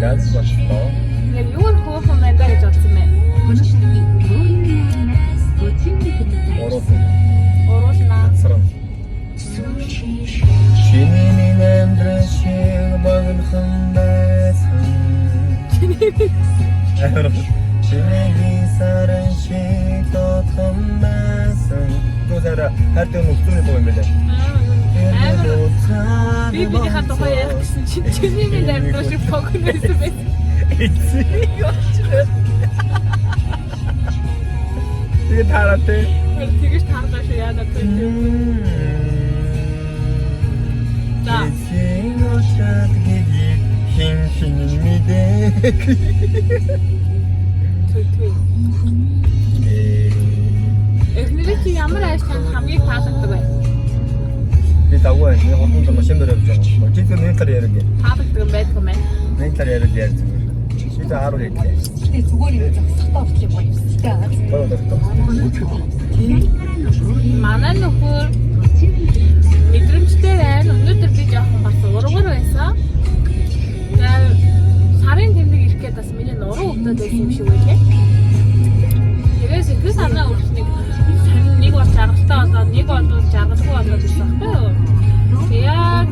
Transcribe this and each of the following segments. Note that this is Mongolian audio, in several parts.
надад боллоо. Яг юу л хөөхөн байна гэж бодсон мэ. Уруулна. Сарам. Чиний минь амьдрал шиг баглхан байсан. Чиний саран шиг дотхон байсан. Түзара хатан нүхтүний боо юм байлаа. Би биний тухай ярих гэсэн чинь чиний минь амьдрал шиг фокус байсан байх. Эцэг яачлаа. Тэгээ тараатай. Тэгэж тааргаа шүү яана тэр. За. Эцэг очоод гиди хин мэдээ. Түр. Эхнэрээ чи ямар ажлын хамгийн таалагддаг вэ? Би дагуу энэ хотод машин дээр явж байгаа. Чи тэр нэлтэр яриаг. Таалагддаг юм байдаг юм байна. Нэлтэр яриаг ярьж байгаа. Би тэ харуу хэлээ. Тэгээ зүгээр юм зогсохдоо болчих юм байна. Манай нөхөр мэдрэмжтэй байна. Өнөөдөр би жоохон бас ургар байсан. Тэгээд сарын тэмдэг ирэх гээд бас миний нуруу өвдөд байсан юм шиг байлээ. Тэгээс их санаа өөрчлөнийг нэг бол жаргалтай болоод нэг бол жаргалгүй болоод ирсэн байхгүй юу? Яг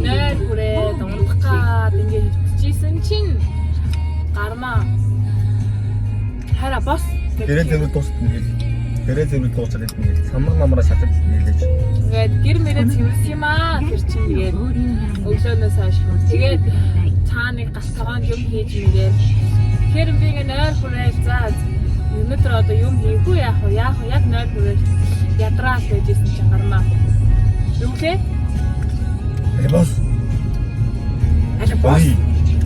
нэг хүрээ дундах гад ингээд хөвчихсэн чинь гармаа хараа бос Гэрээ зэвэр дуусна хэл. Гэрээ зэвэр дуусаад ирсэн хэл. Самар намраа шатаж хэлээч. Тэгээд гэр мэрээ цэвэрсэн юм аа. Тэр чинь тэгээд өглөөнөөс хойш. Тэгээд цааныг галтгоонд юм хийж мэрээ. Тэгэхээр би ингээ нойр хүрээл заа. Өнөөдөр одоо юм хийхгүй яах вэ? Яг нойр хүрээл ядраад байжсэн чинь гармаа. Юу гээ? Бос. Бос.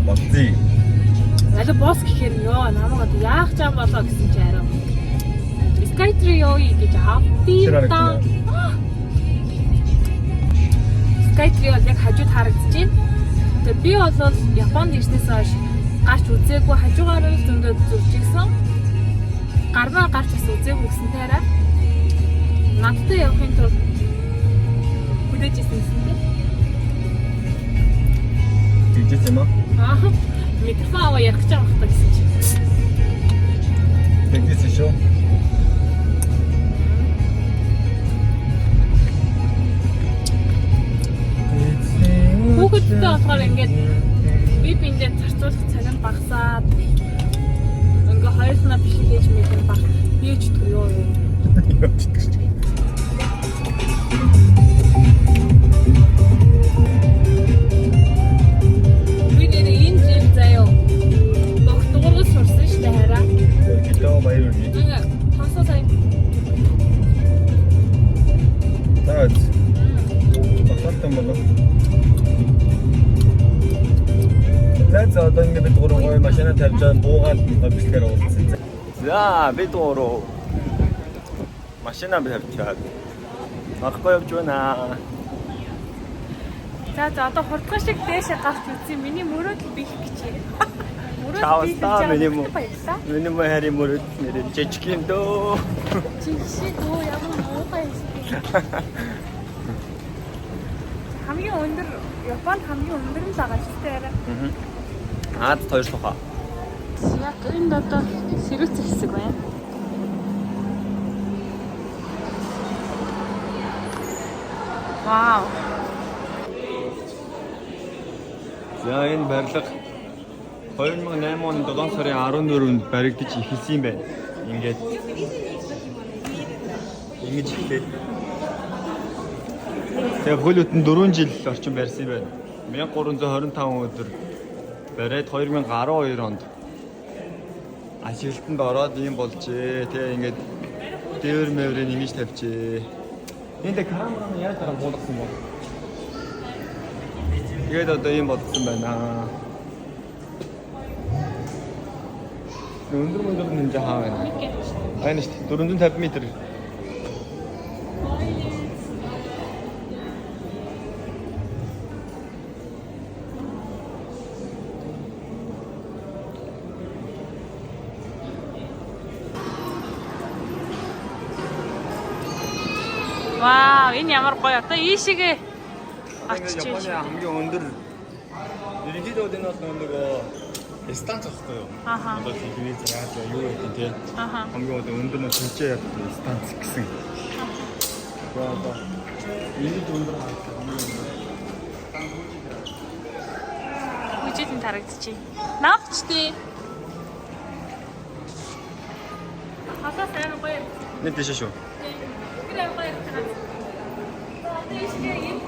Босдий. Аль бос гэхээр ёо намайг яах чам болоо гэсэн чи арай. Skytree ёо гэж авдаа. Skytree яг хажууд харагдаж байна. Тэгээ би бол Японд ирснээс хойш гарч үзээгүй хажуугаар л зөндөө зүржигсэн. Гармаа гарч бас үзээгүй гэсэн таараа. Надтай явахын тулд хүлээж ирсэн юм. Тэгж юм аа. Аа. Микрофон аваа ярих гэж байгаа хэрэгтэй гэсэн чинь. Тэгж шүү. Хүүхэдтэй болохоор ингээд би биндээ зарцуулах цаг нь багасаад ингээ хоёрснаа биш хийж мэдэн баг бийж төр ёо. Баяр үргэлж. Ингээ тасаа сайн. Таад. Багтсан болов. За одоо ингэ бид гурван гоё машина тавьж байгаа буугаад бичлэгээр уулзсан. За бид гурав машина тавьчихад. Арахгүй явж байна. За одоо хурдхан шиг дээшээ гарч үзье. Миний мөрөөдөл биелэх гэж байна. Чаостаа миний хари мөрөд нэр жижигэн дөө. Жишээ дөө ямар муухай юм. Хамгийн өндөр Японд хамгийн өндөр нь байгаа шүү дээ. Аад хоёр тухай. Яг энд одоо сэрүүц хэсэг байна. Вау. За энэ барилга 2008 оны 7 сарын 14-нд баригдаж эхэлсэн юм байна. Ингээд ингэж ихлээ. Тэгээ хөлөтөн 4 жил орчим барьсан юм байна. 1325 өдөр бариад 2012 онд ажилтанд ороод юм болжээ. Тэгээ ингээд дээвэр мэврээ нэмж тавьжээ. Энд камераны яаж дараа болгосон бол. Тэгээд одоо юм болсон байна. Өндөр мөндөр нэмж хаа байна. Айна шүү дээ 450 м. Вау, энэ ямар гоё. Одоо ийшээгээ очиж. Японы хамгийн өндөр ерөнхийдөө энэ бол нөгөө станц ахгүй юу? Аха. Одоо телевиз радио юу гэдэг тийм. Аха. Хамгийн одоо өндөр нь тэнцээ станц гэсэн. Тэгээ одоо энэ өндөр харагдах хамгийн өндөр. Үжидің тарагдчих. Наавчтээ. Хасаа сайн гоё. Нэг тийш шүү. Гэрээ гоё тараад. Дэшгээ юм.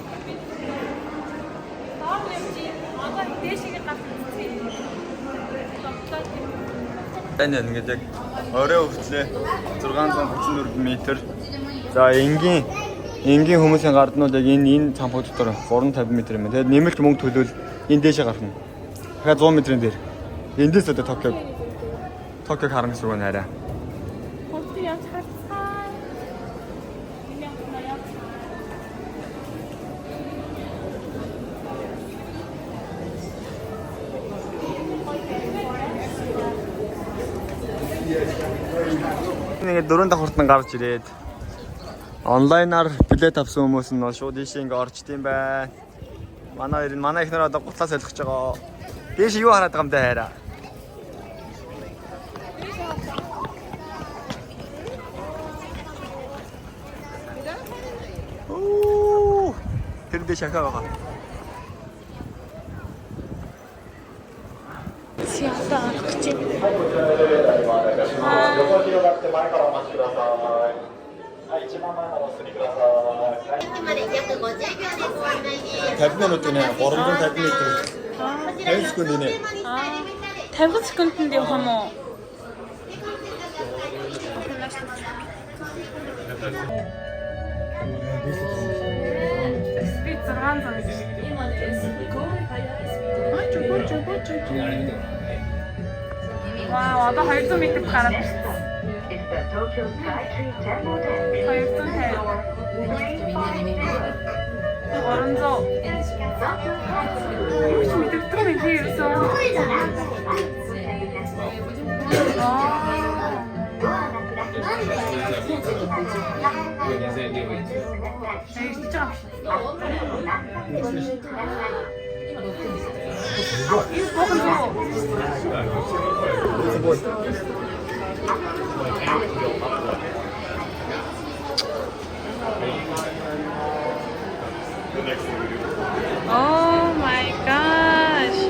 Таамагчи одоо дэшгээ гацчихсан. Энэ ингээд яг орой хүртлээ 634 м. За энгийн хүмүүсийн гарднууд яг энэ цамхаг дотор 350 м юм. Тэгээд нэмэлт мөнгө төлөвл энэ дээшээ гарна. Дахиад 100 м-ийн дээр. Эндээс одоо Токиог харна гэсэн үг нэрэ. Хотын яц хацаа. Нэг 4 дахь хурдан гарч ирээд онлайнаар билет авсан хүмүүс нь шууд ийшээ ингээ орчдсон байна. Манай ихнэр одоо гутлаа солих гэж байгаа. Дээш юу хараад байгаа юм бэ хайраа? Оо! Тэр дээш хахаа байгаа. Сиата гарч. 横広がって前からお待ちください。はい、一番前までお進みください。まで約50秒でご案内です。 50 минут нэ 350 м. 50 секунд нэ. 50 секундэд явах юм уу? Спит 600. Вау, одоо 200 м гараад ирсэн. Oh my gosh.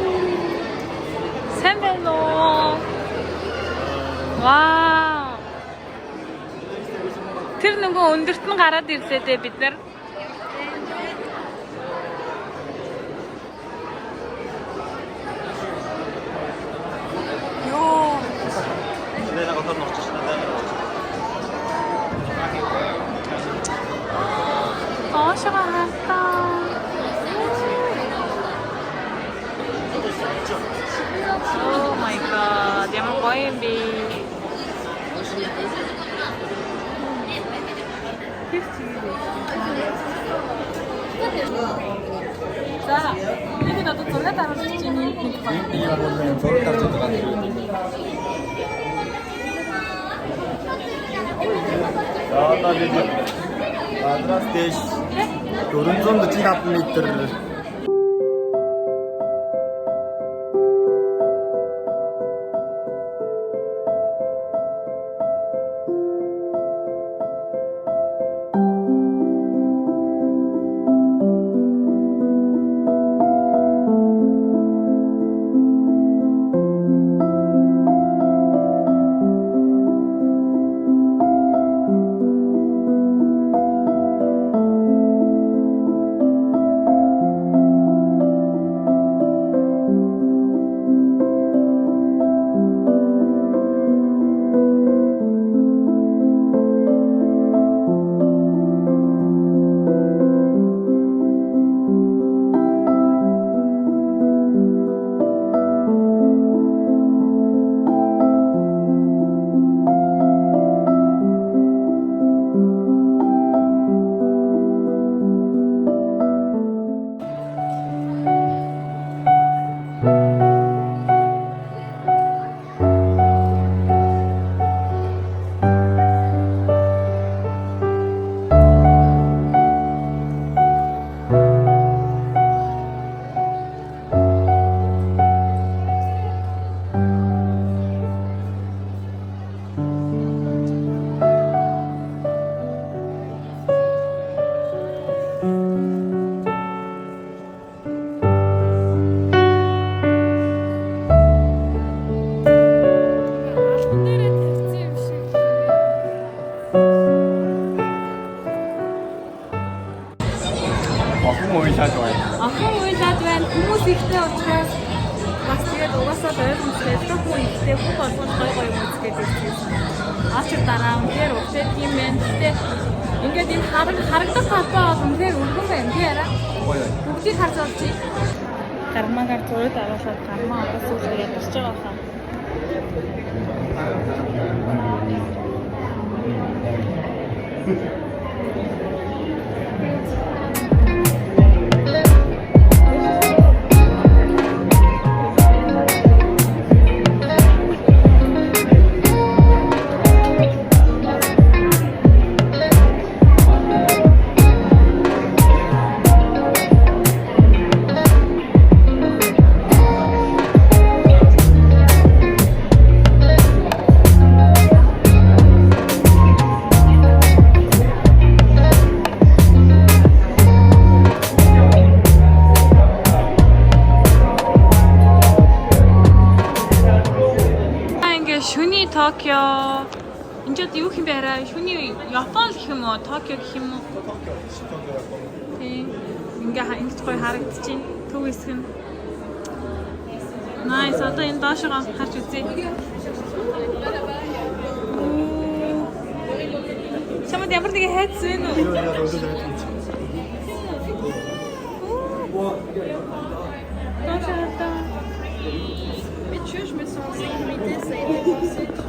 Semelo. Wow. Тэр нөгөө өндөрт нь гараад ирлээ дээ бид нар. Йоо. 내가 어떤 넣었지? Ашигаахта. Oh my god, ямар гоё юм бэ. За, нэг надад зураг даруулж чинь нэг байна. 이거 보면 저를 가르쳐 가지고. 나 이제 아드라스 데이시 445 м. movie шааж гоё. Охин уйлаад байна. Хүмүүс ихтэй учраас бас тэгээд угаасаа ойлгомжтой. Хүн ихтэй бүх болгоно гоё юм үзгээд ирсэн. Ачир дараа үнээр өгтэй тийм байна. Гэтэ ингээд энэ харагдах талбай бол үнээр өргөн байна. Тий арай. Бүгдийг харж олчих. Гармаагаар зураг аруулаад гармаа одоо сүүлээр ядарч байгаа хаа. Токио. Энд юу юм бэ арай? Шүний Япон гэх юм уу? Токио гэх юм уу? Тийм. Ингээд гоё харагдчихээн. Төв хэсэг нь. Nice. Одоо энэ доошоо харж үзье. Чамд ямар нэг хайц вэ нүү? Mais tu vois, je me sens en sécurité, ça a été possible.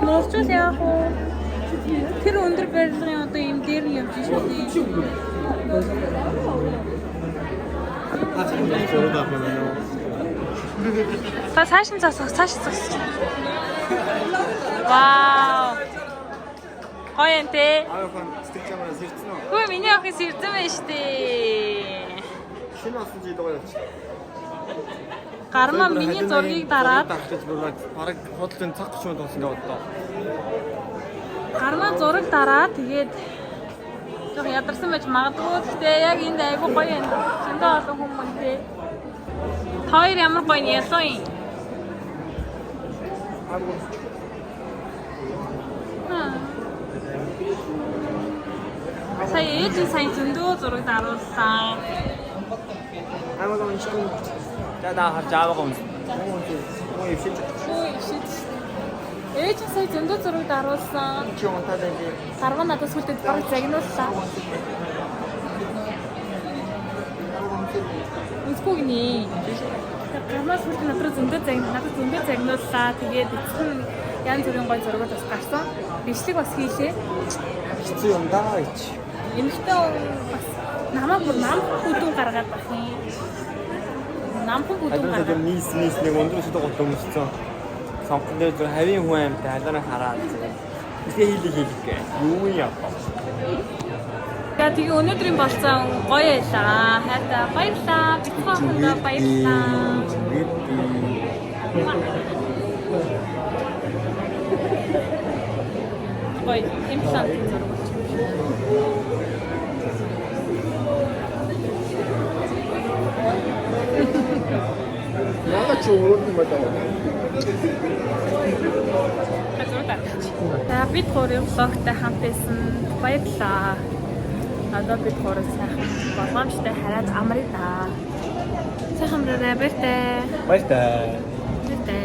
Нуурчул яах вэ? Тэр өндөр барилгын одоо юм дээр нь явж шүү дээ. Та цааш нь засах, цааш засах. Вау. Гоё юм те. Аахан стикчамаас ирсэн үү? Хөө миний охин сэрдэн байна штэ. Шинэ асан чи доо явчих. Гармаа миний зургийг дараад бараг хотлын цаг гүшүүнд болсон гэдэг бодлоо. Гармаа зураг дараад тэгээд жоо ядарсан байж магадгүй. Гэтэ яг энд айгүй гоё юм. Зөндөө олон хүмүүс те. Хоёр ямар гоё ялуу юм. Сая ээж сайн зөндөө зураг даруулсан. Амагаан шиг. Даа харж аваагаа юм. Ой ившиж. Ээж сая зөндөө зураг даруулсан. Чи унтаад байли. Гаргаа надад сүлдээд бараг загнууллаа. Үсгүй гинэ. Гаргаа сүлдээ надад зөндөө загнууллаа. Тэгээд эцэг нь янз бүрийн гоё зургууд бас гарсан. Бичлэг бас хийлээ. Хэцүү юм даа ич. Эмэгтэй бас намайг бүдүүн гаргаад байх юм. Намхан бүдүүн гаргаад. Нийс нэг өндөр шүдэг гол өмссөн. Сонгон дээр зөв хавийн хүн амьтаа алдараа хараад. Ихэ хийлээ. Юу юм яа. Тэгээ өнөөдрийн болцоо гоё байлаа. Хайртай баярлаа. Битгоондоо баярлаа. Гоё имплант зураг. Яагаад ч өөрөнд юм байна. За бид гурийн влогтой хамт байсан баярлалаа. Одоо бид гурав сайхан болгоомжтой хараад амраа да. Сайхан амраа баяртай. Баяртай. Баяртай.